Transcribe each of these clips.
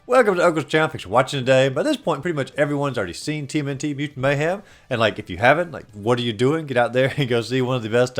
Welcome to Uncle's channel. Thanks for watching today. By this point, pretty much everyone's already seen TMNT Mutant Mayhem. And like, if you haven't, like, what are you doing? Get out there and go see one of the best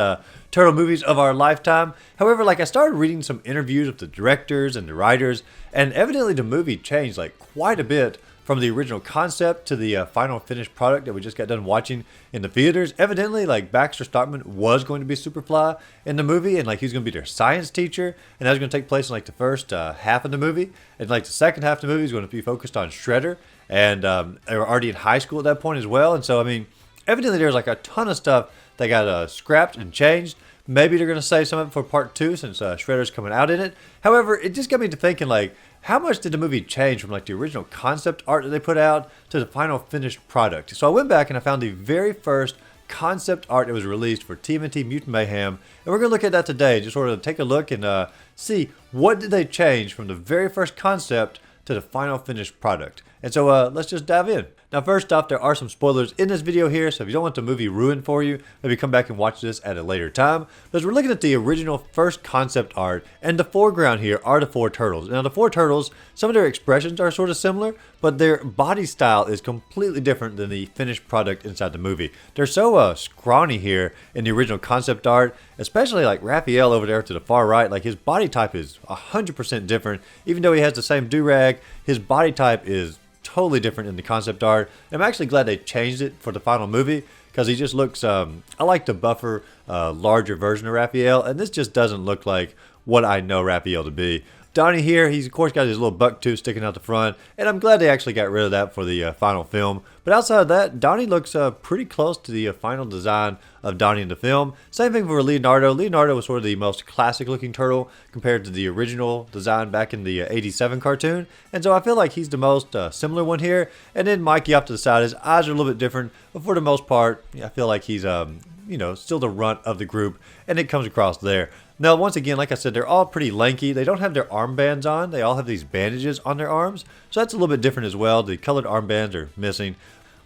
turtle movies of our lifetime. However, like, I started reading some interviews with the directors and the writers, and evidently the movie changed like quite a bit from the original concept to the final finished product that we just got done watching in the theaters. Evidently, like, Baxter Stockman was going to be Superfly in the movie, and like, he's going to be their science teacher, and that was going to take place in like the first half of the movie, and like the second half of the movie is going to be focused on Shredder, and they were already in high school at that point as well. And so, I mean, evidently there's like a ton of stuff that got scrapped and changed. Maybe they're going to save some of it for part 2 since Shredder's coming out in it. However, it just got me to thinking, like, how much did the movie change from like the original concept art that they put out to the final finished product? So I went back and I found the very first concept art that was released for TMNT Mutant Mayhem, and we're going to look at that today, just sort of take a look and see what did they change from the very first concept to the final finished product. And so let's just dive in. Now, first off, there are some spoilers in this video here, so if you don't want the movie ruined for you, maybe come back and watch this at a later time. But we're looking at the original first concept art, and the foreground here are the 4 turtles. Now, the 4 turtles, some of their expressions are sort of similar, but their body style is completely different than the finished product inside the movie. They're so scrawny here in the original concept art, especially like Raphael over there to the far right. Like, his body type is 100% different. Even though he has the same do-rag, his body type is totally different in the concept art. I'm actually glad they changed it for the final movie, because he just looks, I like the buffer, larger version of Raphael, and this just doesn't look like what I know Raphael to be. Donnie here, he's of course got his little buck tooth sticking out the front, and I'm glad they actually got rid of that for the final film. But outside of that, Donnie looks pretty close to the final design of Donnie in the film. Same thing for Leonardo. Leonardo was sort of the most classic looking turtle compared to the original design back in the 87 cartoon. And so I feel like he's the most similar one here. And then Mikey off to the side, his eyes are a little bit different, but for the most part, yeah, I feel like he's, you know, still the runt of the group, and it comes across there. Now, once again, like I said, they're all pretty lanky. They don't have their armbands on. They all have these bandages on their arms, so that's a little bit different as well. The colored armbands are missing.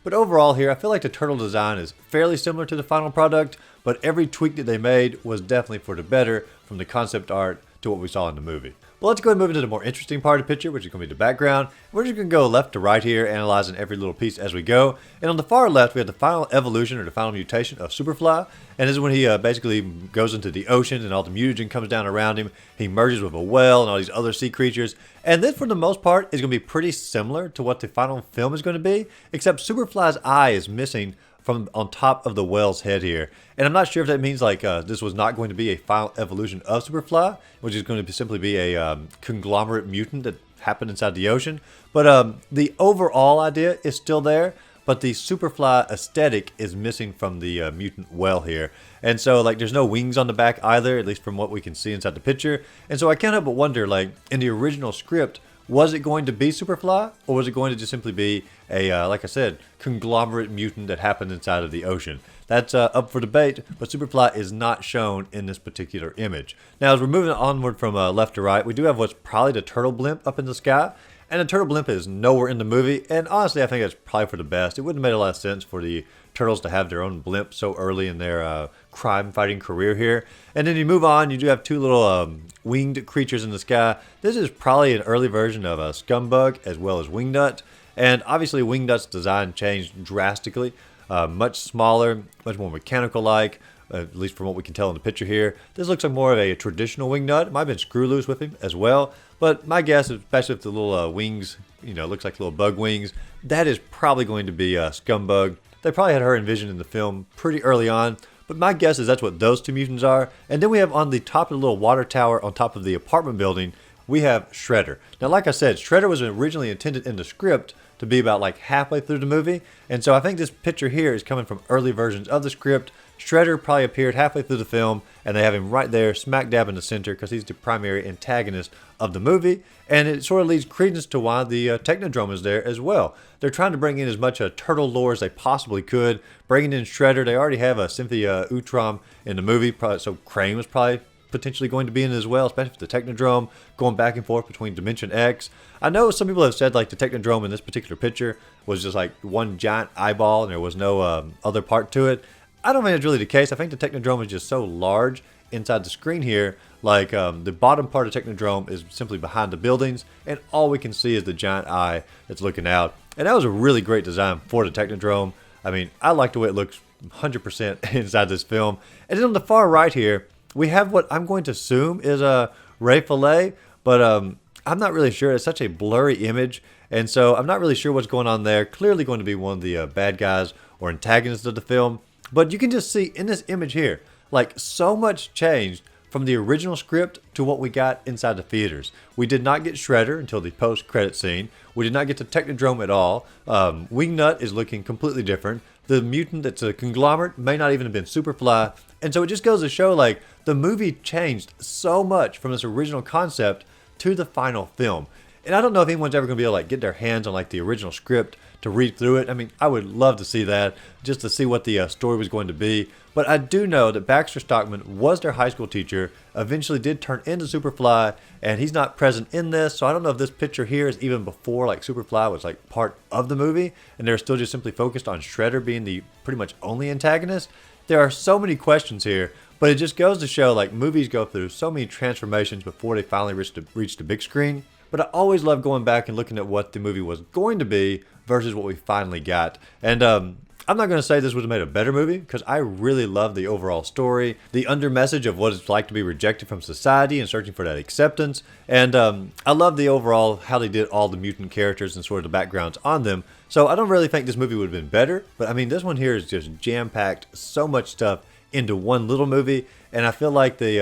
But overall here, I feel like the turtle design is fairly similar to the final product, but every tweak that they made was definitely for the better from the concept art to what we saw in the movie. Well, let's go ahead and move into the more interesting part of the picture, which is going to be the background. We're just going to go left to right here, analyzing every little piece as we go. And on the far left, we have the final evolution or the final mutation of Superfly. And this is when he basically goes into the ocean and all the mutagen comes down around him. He merges with a whale and all these other sea creatures. And this, for the most part, is going to be pretty similar to what the final film is going to be, except Superfly's eye is missing from on top of the whale's head here. And I'm not sure if that means like this was not going to be a final evolution of Superfly, which is going to simply be a conglomerate mutant that happened inside the ocean. But the overall idea is still there, but the Superfly aesthetic is missing from the mutant whale here. And so, like, there's no wings on the back either, at least from what we can see inside the picture. And so I can't help but wonder, like, in the original script, was it going to be Superfly, or was it going to just simply be a, like I said, conglomerate mutant that happened inside of the ocean? That's up for debate, but Superfly is not shown in this particular image. Now, as we're moving onward from left to right, we do have what's probably the turtle blimp up in the sky. And the turtle blimp is nowhere in the movie, and honestly, I think that's probably for the best. It wouldn't have made a lot of sense for the turtles to have their own blimp so early in their crime-fighting career here. And then you move on, you do have 2 little winged creatures in the sky. This is probably an early version of a Scumbug as well as Wingnut. And obviously, Wingnut's design changed drastically. Much smaller, much more mechanical-like, at least from what we can tell in the picture here. This looks like more of a traditional Wingnut. It might have been screw loose with him as well. But my guess, especially with the little wings, you know, looks like little bug wings, that is probably going to be Scumbug. They probably had her envisioned in the film pretty early on, but my guess is that's what those 2 mutants are. And then we have on the top of the little water tower on top of the apartment building, we have Shredder. Now, like I said, Shredder was originally intended in the script to be about like halfway through the movie. And so I think this picture here is coming from early versions of the script. Shredder probably appeared halfway through the film, and they have him right there smack dab in the center because he's the primary antagonist of the movie. And it sort of leads credence to why the Technodrome is there as well. They're trying to bring in as much turtle lore as they possibly could. Bringing in Shredder, they already have a Cynthia Utrom in the movie, so Crane was probably potentially going to be in it as well, especially with the Technodrome going back and forth between Dimension X. I know some people have said like the Technodrome in this particular picture was just like one giant eyeball and there was no other part to it. I don't think that's really the case. I think the Technodrome is just so large inside the screen here Like the bottom part of Technodrome is simply behind the buildings, and all we can see is the giant eye that's looking out. And that was a really great design for the Technodrome. I mean, I like the way it looks 100% inside this film. And then on the far right here, we have what I'm going to assume is a Ray Fillet, but I'm not really sure. It's such a blurry image, and so I'm not really sure what's going on there. Clearly going to be one of the bad guys or antagonists of the film. But you can just see in this image here, like so much changed from the original script to what we got inside the theaters. We did not get Shredder until the post-credit scene. We did not get to Technodrome at all. Wingnut is looking completely different. The mutant that's a conglomerate may not even have been Superfly. And so it just goes to show, like, the movie changed so much from this original concept to the final film. And I don't know if anyone's ever going to be able to like get their hands on like the original script to read through it. I mean, I would love to see that, just to see what the story was going to be. But I do know that Baxter Stockman was their high school teacher, eventually did turn into Superfly, and he's not present in this. So I don't know if this picture here is even before like Superfly was like part of the movie, and they're still just simply focused on Shredder being the pretty much only antagonist. There are so many questions here, but it just goes to show like movies go through so many transformations before they finally reach the big screen. But I always love going back and looking at what the movie was going to be versus what we finally got. And I'm not going to say this would have made a better movie, because I really love the overall story, the under message of what it's like to be rejected from society and searching for that acceptance. And I love the overall how they did all the mutant characters and sort of the backgrounds on them. So I don't really think this movie would have been better, but I mean, this one here is just jam-packed so much stuff into one little movie, and I feel like they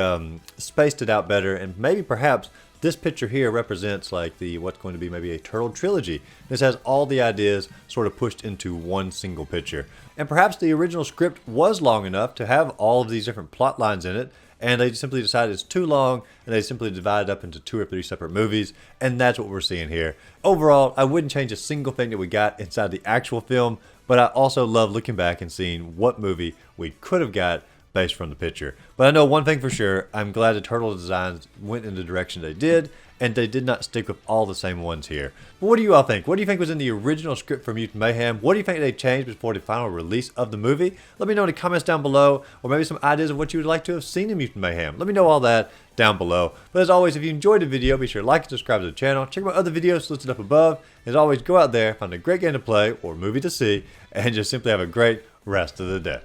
spaced it out better, and maybe perhaps this picture here represents like the what's going to be maybe a turtle trilogy. This has all the ideas sort of pushed into one single picture. And perhaps the original script was long enough to have all of these different plot lines in it, and they simply decided it's too long, and they simply divided up into 2 or 3 separate movies, and that's what we're seeing here. Overall, I wouldn't change a single thing that we got inside the actual film, but I also love looking back and seeing what movie we could have got based from the picture. But I know one thing for sure, I'm glad the turtle designs went in the direction they did, and they did not stick with all the same ones here. But what do you all think? What do you think was in the original script for Mutant Mayhem? What do you think they changed before the final release of the movie? Let me know in the comments down below, or maybe some ideas of what you would like to have seen in Mutant Mayhem. Let me know all that down below. But as always, if you enjoyed the video, be sure to like and subscribe to the channel. Check out my other videos listed up above. As always, go out there, find a great game to play or movie to see, and just simply have a great rest of the day.